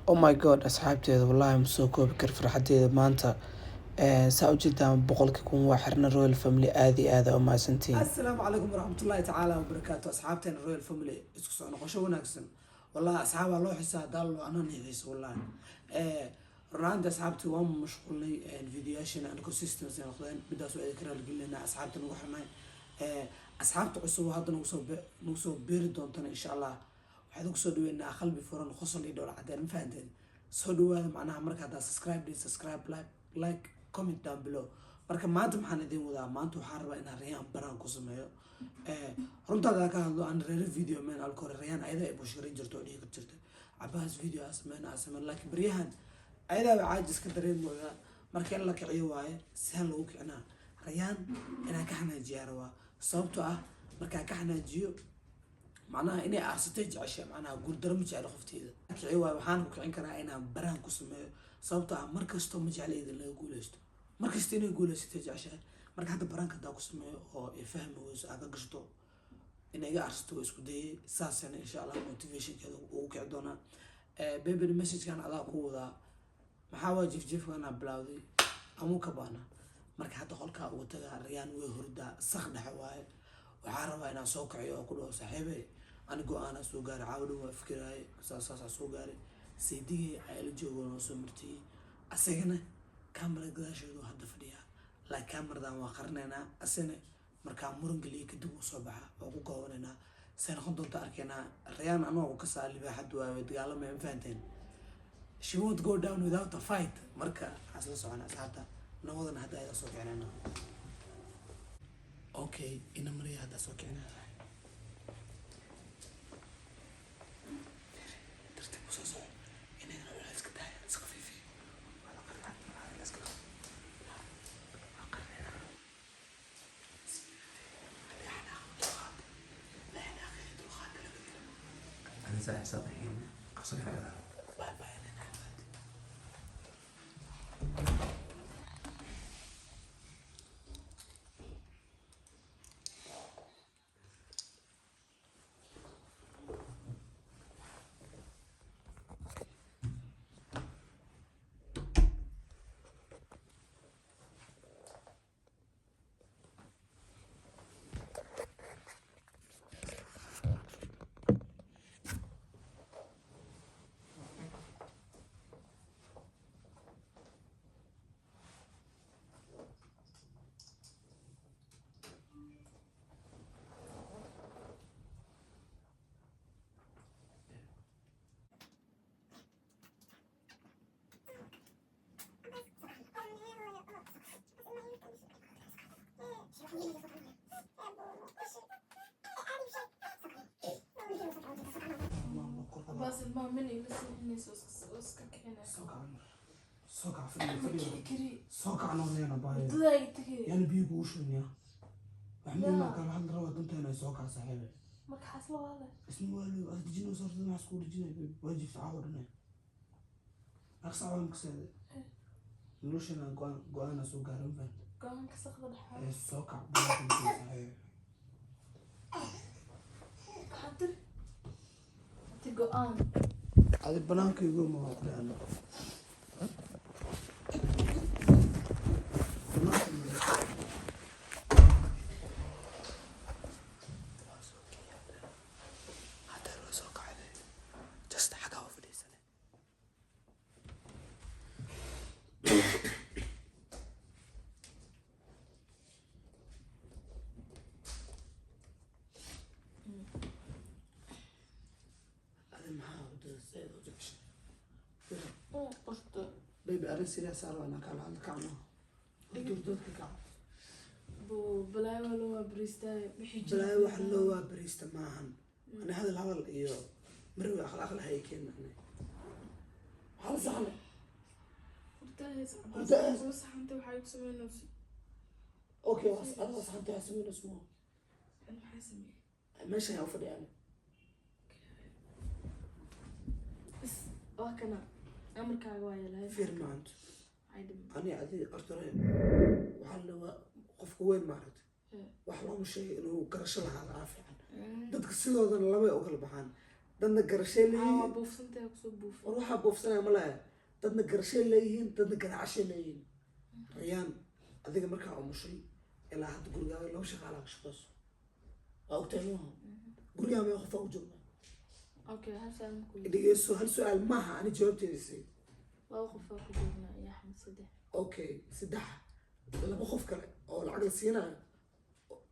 Oh my god asxaabteeda wallahi ma soo koobi karo farxadeeda maanta saa u jeedaan boqolkii kun waa xirna royal family aad iyo aad u mahadsantihiin السلام عليكم ورحمة الله تعالى وبركاته أصحابتنا الرويال فاميلي اسكو سو نقشو وناكسن والله أصحاب الله حسا دالو أنا نيغيس والله راند أصحابتي وام مشغولي الفيديوهاشن أنا كونسيستنس ناخذين بدا سو ذكر لنا أصحابتنا وحنا أصحابتي عصو هذا نوصو بير دونتنا إن شاء الله waxaad ugu soo dhaweynaa qalbi furan qosol iyo dhowr cadeen ma fahanteen soo dhawaada macnaha marka haddaa subscribe like comment down below marka maanta maxaan idin wadaa maanta waxaan rabaa inaan rayaan baraan ku sameeyo runtaada ka hadlo aan reero video meen alkoor rayaan ayada ay bushkarin jirto oo dhiga jirto cabaas video asmeen laakiin bariyahan ayada waa caajis ka dareemooda marka in la kiciyo waaye saan lagu kicinaa rayaan inaan ka xanaajiyaa rabaa sababtoo ah markaan ka xanaajiyo معناها إني أرستيج عشان معناها أقول درمج على خفتي إذا كعي وحنا كعين كنا أنا بران كسمة صوتها مركز توم مجال إذا اللي يقول إيش مركز تاني يقول استيج عشان مركز هذا بران كدا كسمة أو يفهم ويس هذا قشطه إني جا أرستو إسكودي ساسا إن شاء الله موتيفيشن كذا وكعدونا بيبي المسج كان على قوة محاول جيف أنا بلاودي أمو كبانا مركز هذا خلك وتجا ريان ويهردا صخد حواي وعارفة أنا سوكعي أو كله صاحبي أنا جو أنا سوقاري عاودوا وأفكراي أساس سوقاري سيدي عيل جوا وسمرتي أسجنه كاميرا قداش يدو هذا فديها لا كاميرا ده وآخرنا أسنة مركان مرنجلي كدو صباح وقوقونا سنة خدوا تاركنا ريان أنا وكسر اللي بحد ويتقال ما ينفعتين she won't go down without a fight مركا حصل سوانا ساعتها نوضنا هذا إذا سوكعنا اوكي انا مري هذا سوكينا درت بوسوسو انا نروح اسكت هاي سقفي فيه ولا قرر ليتس جو قررنا اللي احنا خطوات لا احنا خيط وخاتل انا زي حسابين قصر هذا باي باي انا بس المؤمن يلسني سوسك كنا سوكع في كري سوكع نونينا باي ضايقتك يعني بيقوشون يا محمد ما كان حد روى دمت هنا سوكع صاحبي ما حصل هذا اسمه والو أتجينا وصرت مع سكول جينا واجي في عورنا أقصى عوام كسر نروش أنا قوانا سوكع رمفن قام كسخ الحال سوكع بلاتن صاحبي حاضر تقوان هذا البنانك يقول ما هو أنا قشطة بيبي أرسل صار أنا كان عندك عنا دكتور كعب بلاي ولا بريستا بحجة بلاي وحلوة بريستا معهن أنا هذا الهول إيوه مروي أخلاق هيك أنا هذا زعلة بس حنتي وحاجة تسوي نفسي أوكي بس أنا بس حنتي هسمي اسمه أنا حاسمي ماشي هوفر يعني بس وهكذا أمريكا وايا لا فير ما أنت عادي أنا عادي أرتري وحلوة قف وين معرض وحلو مش شيء إنه كرش لها عافية dadka sidoodana laba u kala baxaan dadna garashay waa leeyihiin buufsantahay kusoo buufin war waxaa buufsanaya ma laha dadna garashay leeyihiin dadna garaacashay leeyihiin rayaan adiga markaa umushay ilaa hadda gurigaaga laba shaqaalaa ka shaqeyso waa ogtahay maaha gurigaa mee qofaa u jooga okay hal su'aal ma ku dhegeyso hal su-aal maaha ani jawaabteeda isay laba qof baa ku joognaa iyo axmed saddex okay saddex laba qof kale oo lacag la siinayo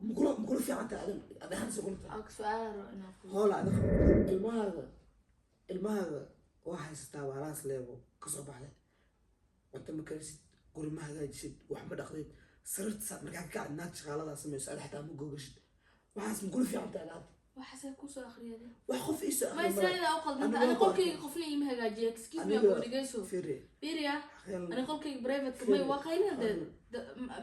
makula fiican tahay adan si kulta su'aal rabo inaan ku hoola adiga ilmahaaga waa haysataa baalaas leebo kasoo baxday wanta ma karisid guri ma hagaajisid wax ma dhaqdid sariirta saad markaa ka kacid naag shaqaaladaa samayso ada xataa ma googashid waxaas makula fiican tahay laad waxaasay kusoo akhriyadeen wax qof iisoo ma israa'iila u qaldanta ani qolkayga qofna ima hagaajiya excuse me ku dhigayso fiiriya ani qolkayga private may waa qaylin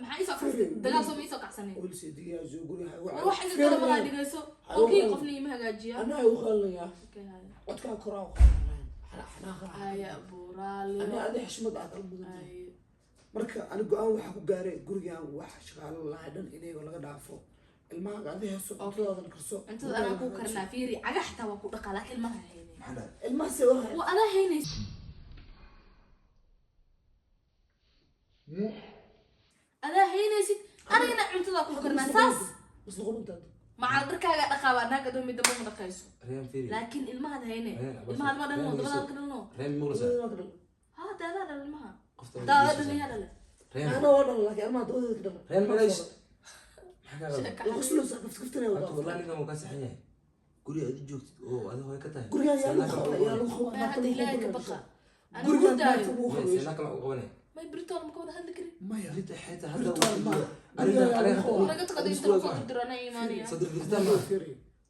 maxaa isoo kacsan dagaal soo ma isoo kacsanay ulsi digaajo guriga war wax iga kala wada dhigayso qolkayga qofna ima hagaajiya anaa u qalnaya codkaa koraa aya buraali ani adi xishmad aad almudan marka ani go-aan waxaa ku gaaray gurigaan wax shaqaalo lahay dhan inaga laga dhaafo ilmaha adi heeso cuntadoodan karso cuntada anaa ku karnaa fiiri caga xataa waa ku dhaqaa laakiin ilmaha haynay ilmaha se waa adaa haynays adaa haynaysid anigana cuntada ku karnaa saas isluqubintaad macal dharkaaga dhaqaaba anaaga doomi dambe ma dhaqayso laakiin ilmahaad hayne ilmahaad ma dhalno dabadaad ka dhalno ha daadaa dhal ilmaha daada dhaliyaa dhale ana waa dhala laakiin ilmaha dabadeeda ka dhala qoslusa kaftina wallahi ninkan uu ka saxan yahay guri aad joogtid oo aad hooy ka tahay guriga yaa lagu qabaa hadda ilaahay ka baqa ana guriga hurdaayo sina kala u qabanay may birtool ma ka wada hadli karin maya rita xita hadda laga tagado inta lagu soo diro ana iimaanaya sadr girtaan ma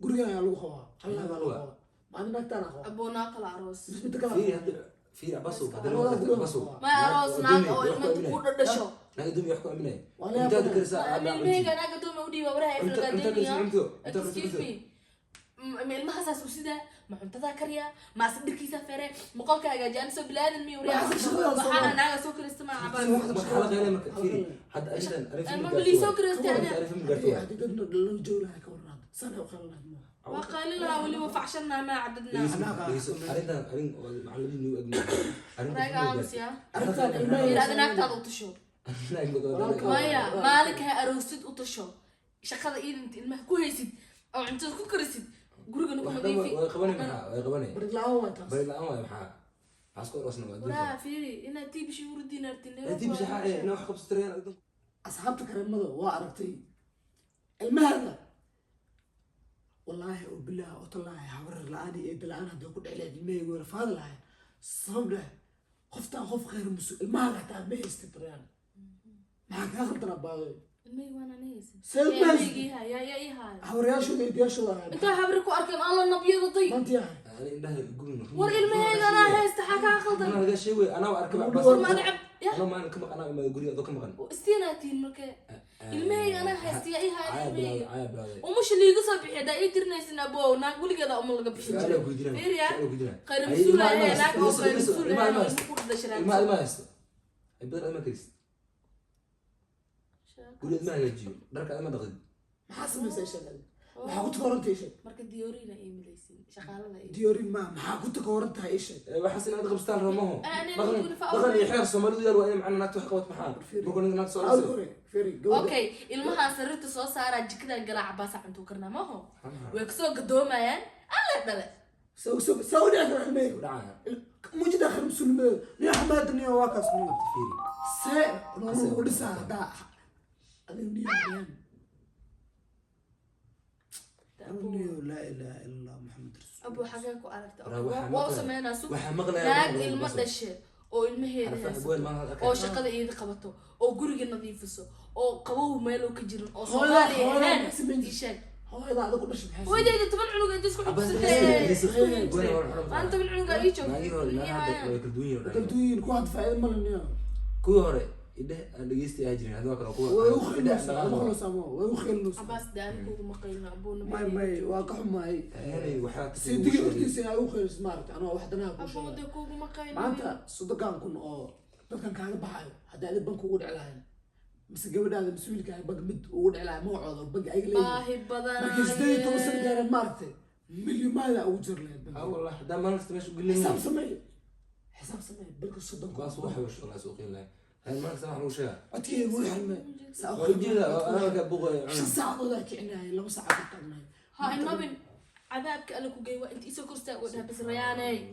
guriga yaa lagu qabaa allah baa lagu qabaa maalin naagtaana qabaa aboonaa kala aroos bisbita kala fiiri hadda fiiri baso hadda baso ma aroos naag oo ilma ku dhasho naga dumi wax ku aaminay Wala inta yaa karisa ilmahayga naga dooma u dhiiba waraha inta iflagaadeniya karisa excuse me ilmahasaas u sidaa ma cuntadaa kariya maase dhirkiisa fere maqolka hagaajiyaan soo bilaadan mi waxaa naaga soo kirista ma cabaan xala qeylay marka fiiri hadda ashan ma bilii soo kirista ana hadii dadna dhalan jooglaha ka warraad sana u qalan lahayd waa qaali lahaa weliba facshanaa maa cadadnaa arintan arin macallimiin uu agni raaga aamusiya arrintan ilmaha iraada naagtaada u tasho maya maalinka ha aroosid u tasho shaqada iidinta ilmaha ku haysid oo cuntada ku karisid gurigana ku nadiifi way qabanay barid la-aan waa taas bari la-aan waay maxaa isku orosna waa waraa fiiri inaad tiibishi urdiin artin dib shaxa ee inaa wax qabsatareen asxaabta kareemada waa aragtay ilmahada wallaahi oo bilaah oo tallaahi habarar la-aan iyo eeda la-aan haddii ku dhexleed ilmahayga wara faadi lahay sabab leh qoftaan qof khayr musu ilmahaga hataa ma haystid rayaan maxaa kaa khaldanaa baadoy ilmahayga waan ana haysan Save my- ilmahayga yaa ii haayo habaryaashooda eedayaashooda ahayd intaa habri ku arkeen alla nabyada day maantii ahay ani indhaha gurina war ilmahayga anaa haysta xaa kaa khaldan ana laga sheegay ana arkay war bas ma nacab ya ana maan kama ana ma guriga adoo ka maqan istiinaatiin markee ilmahayga anaa haysta yaa ii haayo ilmahayga aya bilaaday umusha liiga soo bixi hadaa ii tirinaysin abow naag weligeeda uma laga bixi jiray fiiriya khayr mas-uul ahee naag oo khayr mas-uul ahee ilma ku dhashay ilma ilma haysto ay badar ilma karis guriga ilma hagaajiyo dharka ilma dhaqid maxaa samaysay shaqada maxaa ku takoorantay sheeg marka diyoorina ii milaysin shaqaalada ii diyoorin ma maxaa ku takoorantahay ii sheeg waxaas inaad qabstaan ramaho أنا dhaqan أقول dhaqan iyo xeer Soomaalidu yaal waa in macna naagta wax qabad maxaa markuu ninka naagta soo aad dhasay hore feri gabadha okay ilmaha sariirta soo saara jikadan galaa cabaasa cunto karnaa maho way kasoo gadoomayaan alla dhale soo dhici kara ilmahayga dhacaya mujida khayr mas-uulnimada nin xamaad nin waa kaas nin fiiri see nolol u dhisaa haddaa adiga niyaan laa ilaaha illa allah maxamed rasuul abu xagee ku aragta Waxaa waa maqlay- sameynaa suq waxaa maqlaya naag ilmo dhashe oo ilmaheeda Arfa haysato abweel ma hadalka oo shaqada iida qabato oo guriga nadiifiso oo qabow meeloo ka jirin oo Hooyo- soomaaliya hooyo ahaan maxaa samayn ii sheeg hooyada adiga ku dhashay maxay hooyadeyda 10 cunug inta isku xubsatay maanta 10 cunug aa ii naagii hore naagada joogtay way kala duwan yihiin kalduuyin ku had faa'iido ma leh kuwii hore idhe aan dhegeysta ayaa jirin hadoo kale kuwa way u khilnaysaa ama khulosamo way u khilnaysaa abaas daani kugu maqayna abuuna may may waa ka xumaay yani waxaa si digi hortiisa ay u khilnaysa maaragtay anoo wax danaha ku sheegay abuuda kugu maqayna maanta soddonkan kun oo dadkan kaaga baxayo haddii adig banka ugu dhici lahayn mise gabadhaada mas-uulka bank mid ugu dhici lahay magacooda bank ayaga leeyihiin baahi badan markii 18 sano gaareen maaragtay مليون ماذا أوجر له والله ده ما نكتب ايش قول لي حساب سمي حساب سمي بالك الصدق باص واحد وش والله سوقين له هاي ما نكتب وش يا أتكي يقول حلمي ويجي له انا بقى شو ساعة ذاك عناي لو ساعة قطعنا ها النبي عذابك قال لك وجاي وانت إيش كرسي وده بس رياني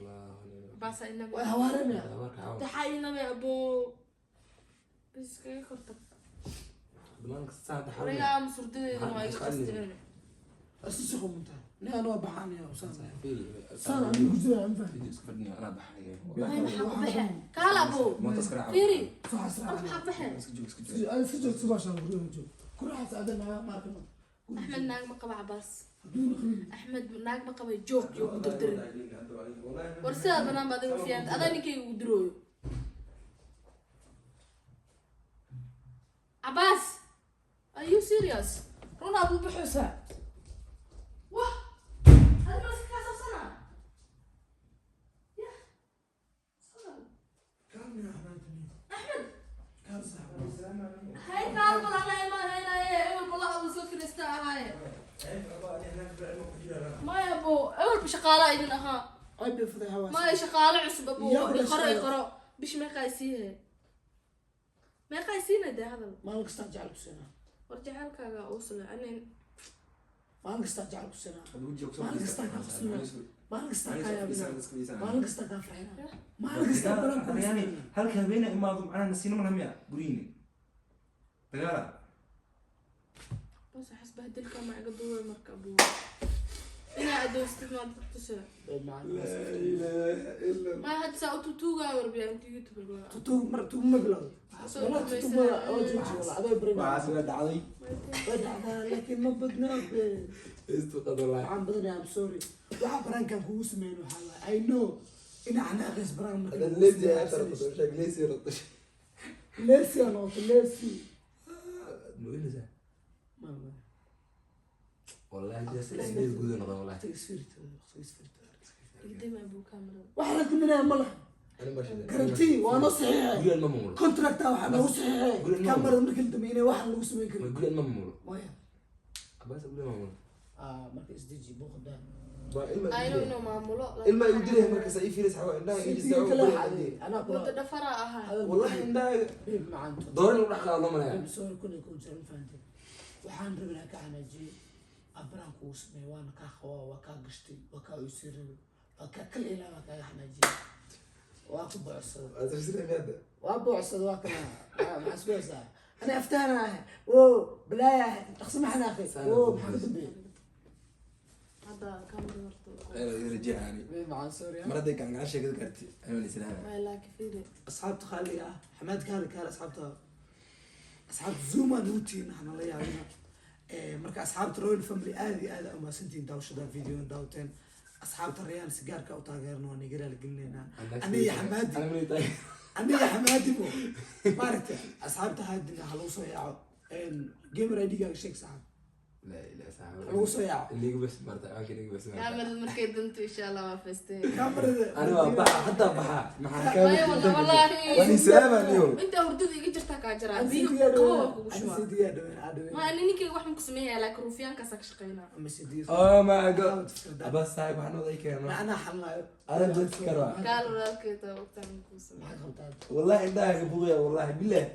بس النبي وهوارنا تحايل النبي أبو بس كي خرطة ما نكتب ساعة حاول ريا مسردي ما يقصدني أسسكم أنت لا أنا بحاني يا أستاذ في صار عندي جزء أنت فيديو سكرني انا بحري هاي محب بحر كلا أبو ما تسكر فيري صح صح أنا محب بحر أنا سجلت سباشا بقول كل واحد ساعدنا ما أعرف أحمد ناق مقبع عباس أحمد ناق مقبع جوك دردر ورسال بنام بعدين وفيان هذا نكى ودروي عباس are you serious رونا أبو بحوسة واه هذا ما سكاسة سنة يا صار كم يا أحمد هاي كاربل أنا ما هنا إيه أول بالله أبو سكر استا هاي ما يا أبو أول بشقالة إذن أها أبي في الهواء ما لي شقالة عصب أبو يا أبو يقرأ الشقالة. يقرأ بيش ما قايسيه ما قايسينه ده هذا ما لك استرجع لك سنة ورجع لك أوصل أنا ما لك استرجع لك سنة ما لك استرجع يا ابني ما لك استرجع فرحنا ما لك استرجع يعني هل كابينا إما ضم أنا نسينا من هميا قوليني تقال بس أحس بهدل كما يقدروا المركب أنا أدوس استثمار تقتصر ما هاد ساعة توجا وربيع أنت يوتيوب تو مبلغ ولا تتوب ولا عذاب بريمة وعاسل دعضي بدعنا لكن ما بدنا استقد الله عم بدنا عم سوري واحد بران كان هو سمين وحلا I know إن إحنا غير بران هذا ليس يا ترى شكل ليس يرطش ليس يا نوط ليس نقول له ما والله جالس العيد يقولون والله تيسفيرت قدام أبو كاميرا واحد كنا ملح أنا ماشي كرنتي وانا صحيح قول الممول كونتراكت واحد هو صحيح كاميرا مركل دمينه واحد لو سمين كده قول الممول ويا بس قول الممول مركز دي جي بوخ ده أينو إنه معمولة إلما يديره مركز أي فيرس حوا إنها يجي أنا قلت ده فرعها والله إنها مع أنت دور اللي راح الله منها بسوي كل يكون جرم فانتي وحان ربنا كأنا جي أبران كوسمي وأنا كخوا وكقشتي وكأسير وككل إلى ما كإحنا جي وأكو بعصر أتفسر هذا وأبو عصر وأكنا مع سويسا أنا أفتانا أوه بلايا تقسم إحنا أخي أوه محمد بيه هذا كاميرا مرتو أنا رجع يعني مع سوريا مرة ديك عن عشرة كذا كرتي أنا اللي سنها ما لا كفيري أصحاب تخلي حماد كان أصحاب زوما نوتين إحنا لا يعلمنا marka asxaabta royal family aad iyo aad ama santiin daawashada video daawteen asxaabta reeyaan sigaarka u taageerno waan igara la gelinayna aniga xamaadi mo maaragtay asxaabta haadina hal soo yaaco gamer ID-ga sheeg saxab لا لا صعب hal soo yaaco اللي بس مرة أماكن اللي بس كاميرا مركي دمت إن شاء الله ما فزتي كاميرا أنا بحا حتى بحا مع أي والله والله وأنا سلامة اليوم أنت وردود يجي جرتك كاجرا بيو سيدي يا قوة دوين وشوا سيدي يا دوين ما أنا نيكي واحد مقسميها لكن روفيان كسك شقينا أما سيدي ما أقول بس صاحب حنا ذيك ما أنا حنا أنا بتذكرها قالوا لا كده وقتها مقسم ما خلطات والله عندها أبويا والله بالله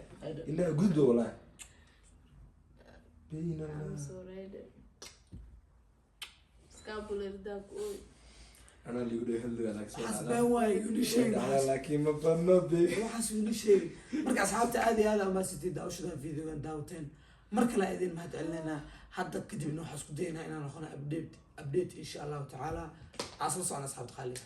إنها قدوة والله بينا I'm sorry سكابولر داك أوي أنا اللي يقولوا يحلوا لك حسبان واي يقولي شيء لكن ما بنبي waxaas uu sheegay marka asxaabta aad iyo aad ama sidii daawashada videogan daawteen marka la idin mahad celinayna hadda kadib waxaan isku daynaa inaan noqono update insha Allah taala asal socon asxaabta khaliga